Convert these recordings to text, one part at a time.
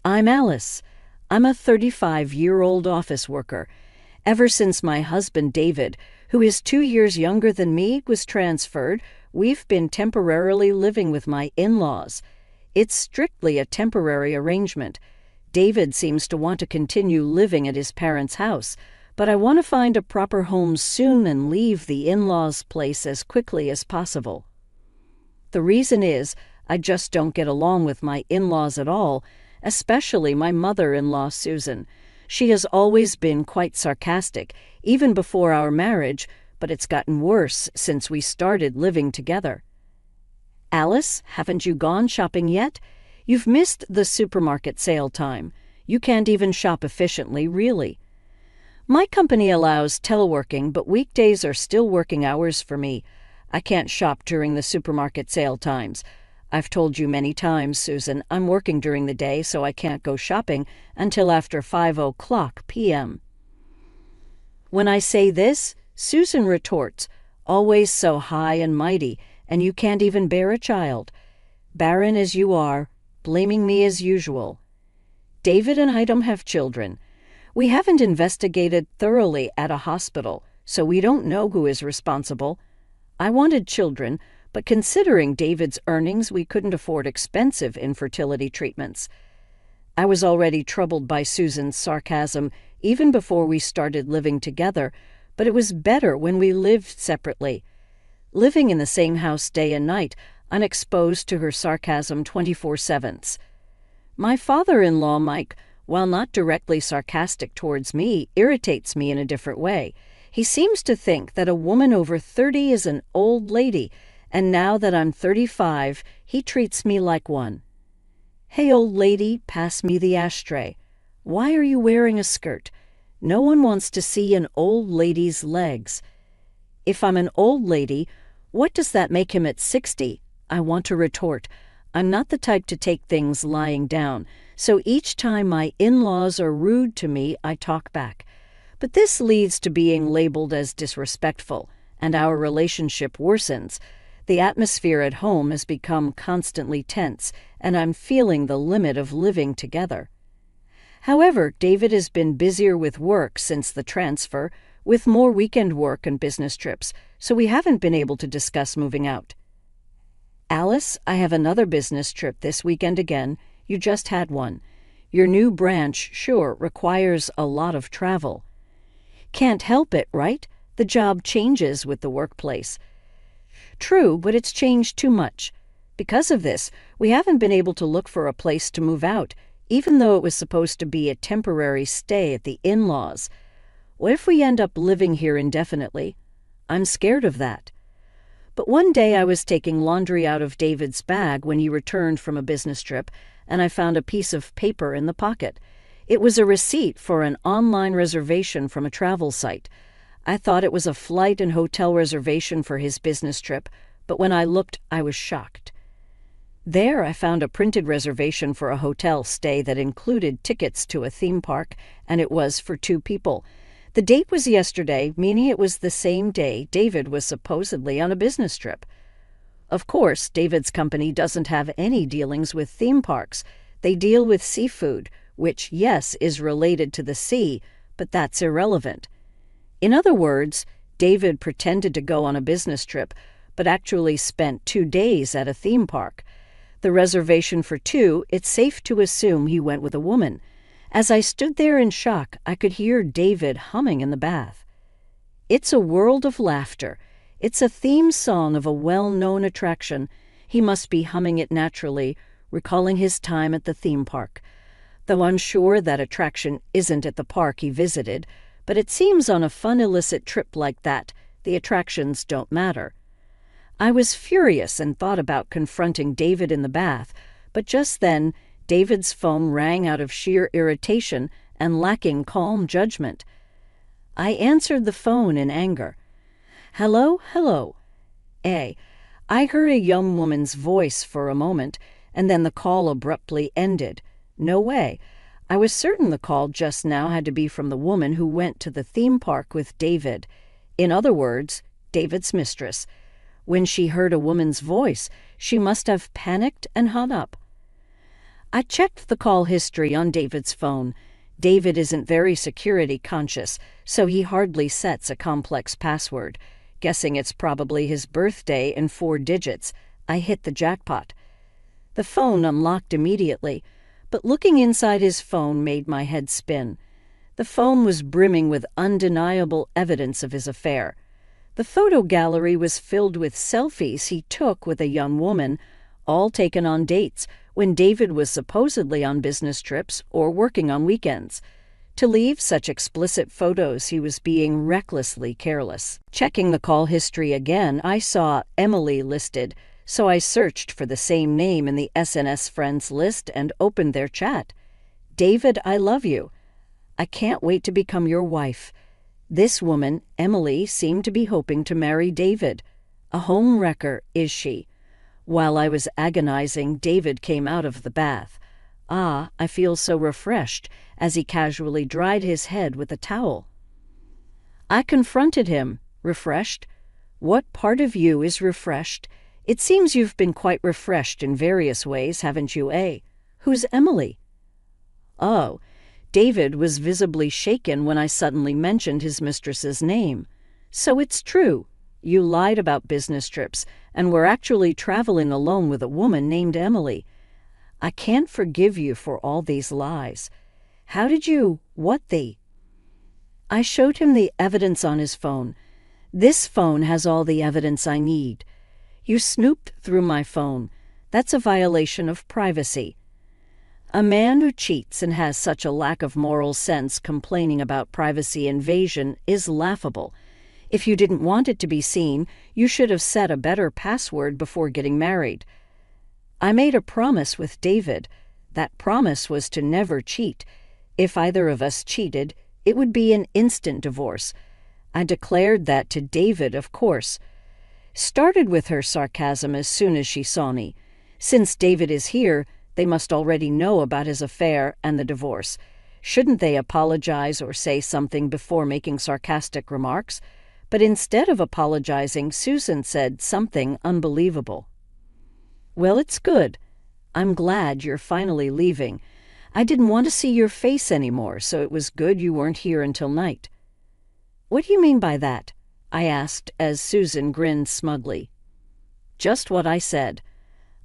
I'm Alice. I'm a 35-year-old office worker. Ever since my husband David, who is 2 years younger than me, was transferred, we've been temporarily living with my in-laws. It's strictly a temporary arrangement. David seems to want to continue living at his parents' house, but I want to find a proper home soon and leave the in-laws' place as quickly as possible. The reason is, I just don't get along with my in-laws at all, especially my mother-in-law Susan. She has always been quite sarcastic, even before our marriage, but it's gotten worse since we started living together. Alice, haven't you gone shopping yet? You've missed the supermarket sale time. You can't even shop efficiently, really. My company allows teleworking, but weekdays are still working hours for me. I can't shop during the supermarket sale times. I've told you many times, Susan, I'm working during the day, so I can't go shopping until after 5 p.m. When I say this, Susan retorts, always so high and mighty, and you can't even bear a child. Barren as you are, blaming me as usual. David and I don't have children. We haven't investigated thoroughly at a hospital, so we don't know who is responsible. I wanted children, but considering David's earnings, we couldn't afford expensive infertility treatments. I was already troubled by Susan's sarcasm even before we started living together, but it was better when we lived separately. Living in the same house day and night, unexposed to her sarcasm 24/7. My father-in-law, Mike, while not directly sarcastic towards me, irritates me in a different way. He seems to think that a woman over 30 is an old lady, and now that I'm 35, he treats me like one. Hey, old lady, pass me the ashtray. Why are you wearing a skirt? No one wants to see an old lady's legs. If I'm an old lady, what does that make him at 60? I want to retort. I'm not the type to take things lying down, so each time my in-laws are rude to me, I talk back. But this leads to being labeled as disrespectful, and our relationship worsens. The atmosphere at home has become constantly tense, and I'm feeling the limit of living together. However, David has been busier with work since the transfer, with more weekend work and business trips, so we haven't been able to discuss moving out. Alice, I have another business trip this weekend again. You just had one. Your new branch, sure, requires a lot of travel. Can't help it, right? The job changes with the workplace. True, but it's changed too much. Because of this, we haven't been able to look for a place to move out, even though it was supposed to be a temporary stay at the in-laws. What if we end up living here indefinitely? I'm scared of that. But one day I was taking laundry out of David's bag when he returned from a business trip, and I found a piece of paper in the pocket. It was a receipt for an online reservation from a travel site. I thought it was a flight and hotel reservation for his business trip, but when I looked, I was shocked. There I found a printed reservation for a hotel stay that included tickets to a theme park, and it was for 2 people. The date was yesterday, meaning it was the same day David was supposedly on a business trip. Of course, David's company doesn't have any dealings with theme parks. They deal with seafood, which, yes, is related to the sea, but that's irrelevant. In other words, David pretended to go on a business trip, but actually spent 2 days at a theme park. The reservation for 2, it's safe to assume he went with a woman. As I stood there in shock, I could hear David humming in the bath. It's a world of laughter. It's a theme song of a well-known attraction. He must be humming it naturally, recalling his time at the theme park. Though I'm sure that attraction isn't at the park he visited, but it seems on a fun illicit trip like that, the attractions don't matter. I was furious and thought about confronting David in the bath, but just then, David's phone rang out of sheer irritation and lacking calm judgment. I answered the phone in anger. Hello? I heard a young woman's voice for a moment, and then the call abruptly ended. No way. I was certain the call just now had to be from the woman who went to the theme park with David. In other words, David's mistress. When she heard a woman's voice, she must have panicked and hung up. I checked the call history on David's phone. David isn't very security conscious, so he hardly sets a complex password. Guessing it's probably his birthday in 4 digits, I hit the jackpot. The phone unlocked immediately, but looking inside his phone made my head spin. The phone was brimming with undeniable evidence of his affair. The photo gallery was filled with selfies he took with a young woman, all taken on dates when David was supposedly on business trips or working on weekends. To leave such explicit photos, he was being recklessly careless. Checking the call history again, I saw Emily listed, so I searched for the same name in the SNS friends list and opened their chat. "David, I love you. I can't wait to become your wife." This woman, Emily, seemed to be hoping to marry David. A home wrecker, is she? While I was agonizing, David came out of the bath. "Ah, I feel so refreshed," as he casually dried his head with a towel. I confronted him. "Refreshed? What part of you is refreshed? It seems you've been quite refreshed in various ways, haven't you, eh? Who's Emily?" Oh, David was visibly shaken when I suddenly mentioned his mistress's name. "So it's true. You lied about business trips and were actually traveling alone with a woman named Emily. I can't forgive you for all these lies. How did you— what the—" I showed him the evidence on his phone. "This phone has all the evidence I need. You snooped through my phone. That's a violation of privacy." A man who cheats and has such a lack of moral sense complaining about privacy invasion is laughable. If you didn't want it to be seen, you should have set a better password before getting married. I made a promise with David. That promise was to never cheat. If either of us cheated, it would be an instant divorce. I declared that to David, of course. Started with her sarcasm as soon as she saw me. Since David is here, they must already know about his affair and the divorce. Shouldn't they apologize or say something before making sarcastic remarks? But instead of apologizing, Susan said something unbelievable. "Well, it's good. I'm glad you're finally leaving. I didn't want to see your face anymore, so it was good you weren't here until night." "What do you mean by that?" I asked as Susan grinned smugly. "Just what I said.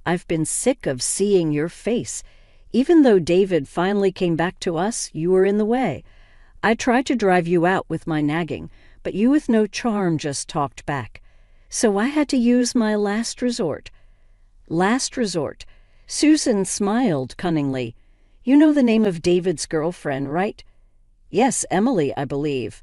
I've been sick of seeing your face. Even though David finally came back to us, you were in the way. I tried to drive you out with my nagging, but you with no charm just talked back. So I had to use my last resort." "Last resort." Susan smiled cunningly. "You know the name of David's girlfriend, right?" "Yes, Emily, I believe."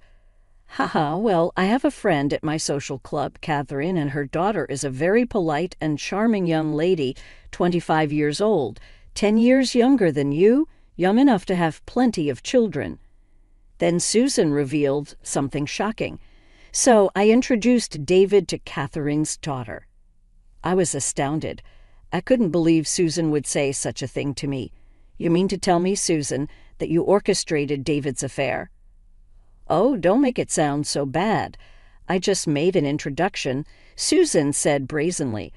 "Haha, well, I have a friend at my social club, Catherine, and her daughter is a very polite and charming young lady, 25 years old, 10 years younger than you, young enough to have plenty of children." Then Susan revealed something shocking. "So I introduced David to Catherine's daughter." I was astounded. I couldn't believe Susan would say such a thing to me. "You mean to tell me, Susan, that you orchestrated David's affair?" "Oh, don't make it sound so bad. I just made an introduction," Susan said brazenly.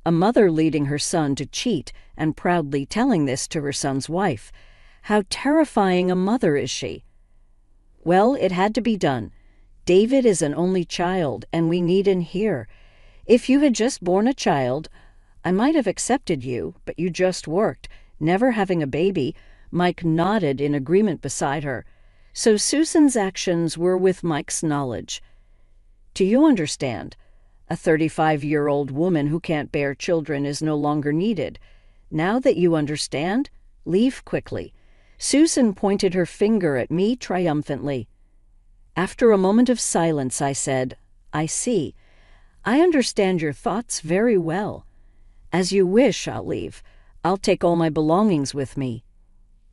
A mother leading her son to cheat and proudly telling this to her son's wife. How terrifying a mother is she? "Well, it had to be done. David is an only child, and we need him here. If you had just born a child, I might have accepted you, but you just worked, never having a baby." Mike nodded in agreement beside her. So Susan's actions were with Mike's knowledge. "Do you understand? A 35-year-old woman who can't bear children is no longer needed. Now that you understand, leave quickly." Susan pointed her finger at me triumphantly. After a moment of silence, I said, "I see. I understand your thoughts very well. As you wish, I'll leave. I'll take all my belongings with me."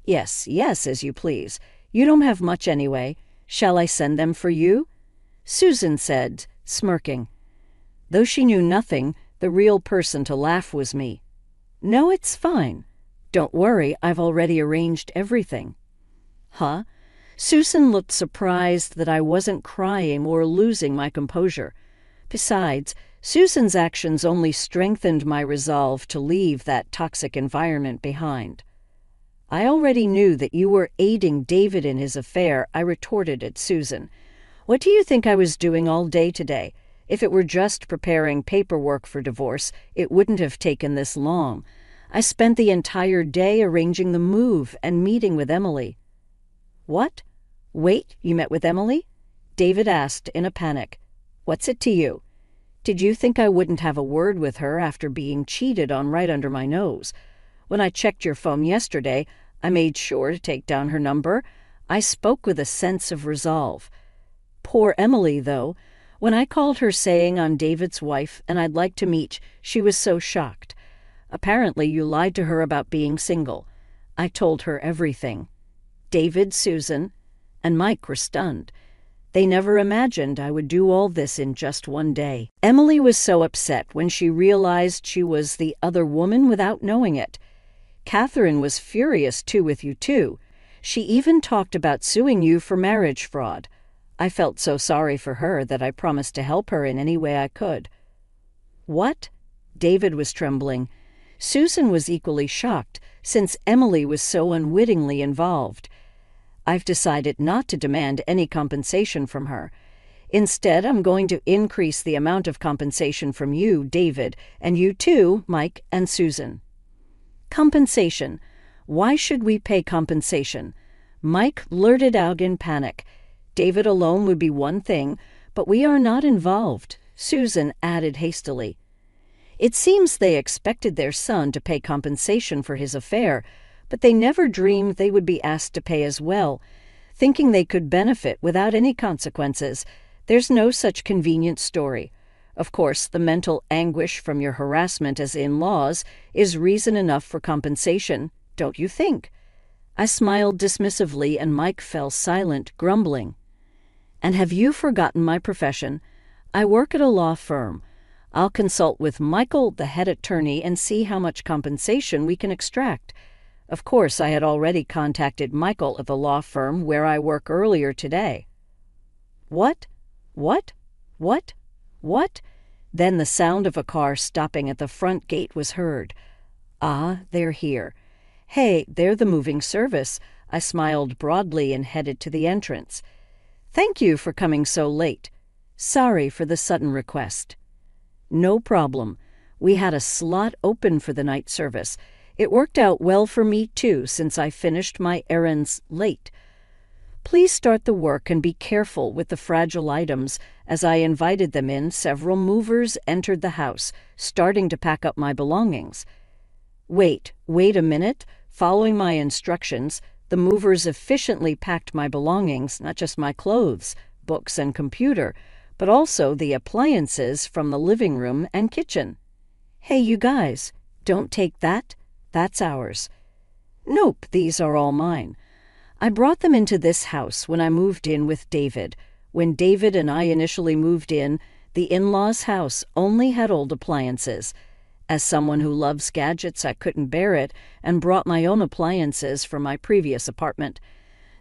"Yes, yes, as you please. You don't have much anyway. Shall I send them for you?" Susan said, smirking. Though she knew nothing, the real person to laugh was me. "No, it's fine. Don't worry, I've already arranged everything." "Huh?" Susan looked surprised that I wasn't crying or losing my composure. Besides, Susan's actions only strengthened my resolve to leave that toxic environment behind. I already knew that you were aiding David in his affair, I retorted at Susan. What do you think I was doing all day today? If it were just preparing paperwork for divorce, it wouldn't have taken this long. I spent the entire day arranging the move and meeting with Emily. What? Wait, you met with Emily? David asked in a panic. What's it to you? Did you think I wouldn't have a word with her after being cheated on right under my nose? When I checked your phone yesterday, I made sure to take down her number. I spoke with a sense of resolve. Poor Emily, though. When I called her saying I'm David's wife and I'd like to meet, she was so shocked. Apparently you lied to her about being single. I told her everything. David, Susan, and Mike were stunned. They never imagined I would do all this in just one day. Emily was so upset when she realized she was the other woman without knowing it. Catherine was furious too with you too. She even talked about suing you for marriage fraud. I felt so sorry for her that I promised to help her in any way I could. What? David was trembling. Susan was equally shocked, since Emily was so unwittingly involved. I've decided not to demand any compensation from her. Instead, I'm going to increase the amount of compensation from you, David, and you too, Mike and Susan. Compensation. Why should we pay compensation? Mike blurted out in panic. David alone would be one thing, but we are not involved, Susan added hastily. It seems they expected their son to pay compensation for his affair, but they never dreamed they would be asked to pay as well, thinking they could benefit without any consequences. There's no such convenient story. Of course, the mental anguish from your harassment as in-laws is reason enough for compensation, don't you think? I smiled dismissively and Mike fell silent, grumbling. And have you forgotten my profession? I work at a law firm. I'll consult with Michael, the head attorney, and see how much compensation we can extract. Of course, I had already contacted Michael at the law firm where I work earlier today. What? Then the sound of a car stopping at the front gate was heard. Ah, they're here. Hey, they're the moving service. I smiled broadly and headed to the entrance. Thank you for coming so late. Sorry for the sudden request. No problem. We had a slot open for the night service. It worked out well for me, too, since I finished my errands late. Please start the work and be careful with the fragile items. As I invited them in, several movers entered the house, starting to pack up my belongings. Wait a minute. Following my instructions, the movers efficiently packed my belongings, not just my clothes, books, and computer, but also the appliances from the living room and kitchen. Hey, you guys, don't take that. That's ours. Nope, these are all mine. I brought them into this house when I moved in with David. When David and I initially moved in, the in-laws' house only had old appliances. As someone who loves gadgets, I couldn't bear it and brought my own appliances from my previous apartment.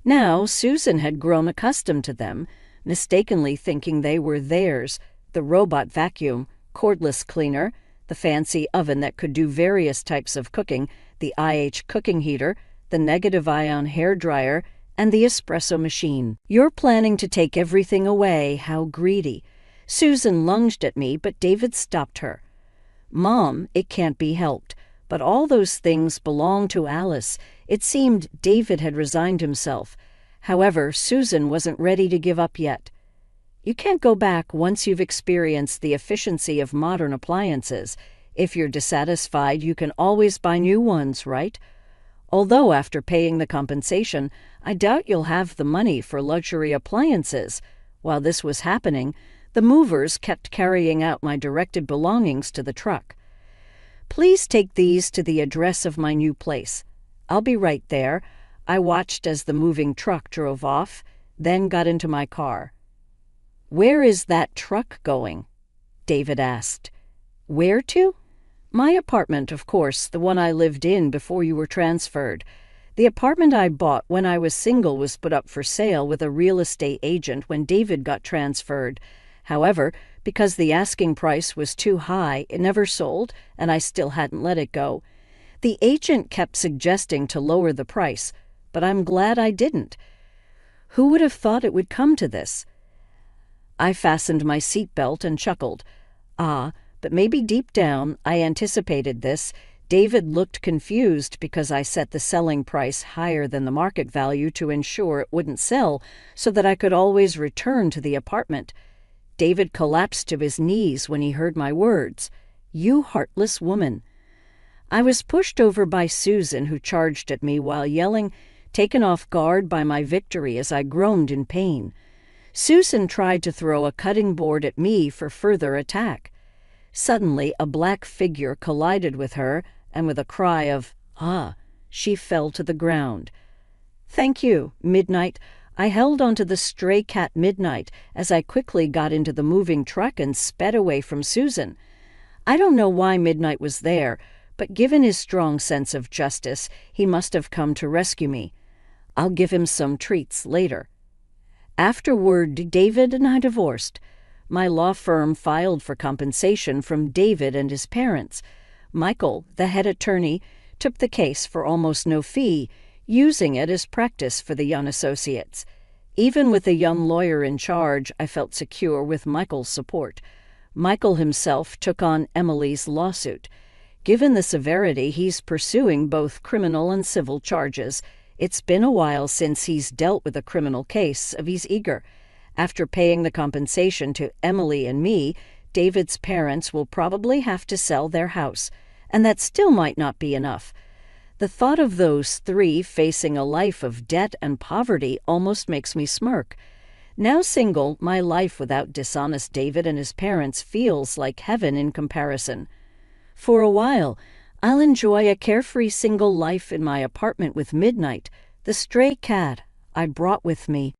Now, Susan had grown accustomed to them, mistakenly thinking they were theirs: the robot vacuum, cordless cleaner, the fancy oven that could do various types of cooking, the IH cooking heater, the negative ion hair dryer, and the espresso machine. You're planning to take everything away, how greedy. Susan lunged at me, but David stopped her. Mom, it can't be helped, but all those things belong to Alice. It seemed David had resigned himself. However, Susan wasn't ready to give up yet. You can't go back once you've experienced the efficiency of modern appliances. If you're dissatisfied, you can always buy new ones, right? Although after paying the compensation, I doubt you'll have the money for luxury appliances. While this was happening, the movers kept carrying out my directed belongings to the truck. Please take these to the address of my new place. I'll be right there. I watched as the moving truck drove off, then got into my car. Where is that truck going? David asked. Where to? My apartment, of course, the one I lived in before you were transferred. The apartment I bought when I was single was put up for sale with a real estate agent when David got transferred. However, because the asking price was too high, it never sold, and I still hadn't let it go. The agent kept suggesting to lower the price, but I'm glad I didn't. Who would have thought it would come to this? I fastened my seatbelt and chuckled. But maybe deep down I anticipated this. David looked confused because I set the selling price higher than the market value to ensure it wouldn't sell so that I could always return to the apartment. David collapsed to his knees when he heard my words. "You heartless woman." I was pushed over by Susan, who charged at me while yelling, taken off guard by my victory as I groaned in pain. Susan tried to throw a cutting board at me for further attack. Suddenly, a black figure collided with her, and with a cry of, "Ah!" she fell to the ground. "Thank you, Midnight." I held onto the stray cat Midnight as I quickly got into the moving truck and sped away from Susan. I don't know why Midnight was there, but given his strong sense of justice, he must have come to rescue me. I'll give him some treats later. Afterward, David and I divorced. My law firm filed for compensation from David and his parents. Michael, the head attorney, took the case for almost no fee, using it as practice for the young associates. Even with the young lawyer in charge, I felt secure with Michael's support. Michael himself took on Emily's lawsuit. Given the severity, he's pursuing both criminal and civil charges. It's been a while since he's dealt with a criminal case, so he's eager. After paying the compensation to Emily and me, David's parents will probably have to sell their house, and that still might not be enough. The thought of those three facing a life of debt and poverty almost makes me smirk. Now single, my life without dishonest David and his parents feels like heaven in comparison. For a while, I'll enjoy a carefree single life in my apartment with Midnight, the stray cat I brought with me.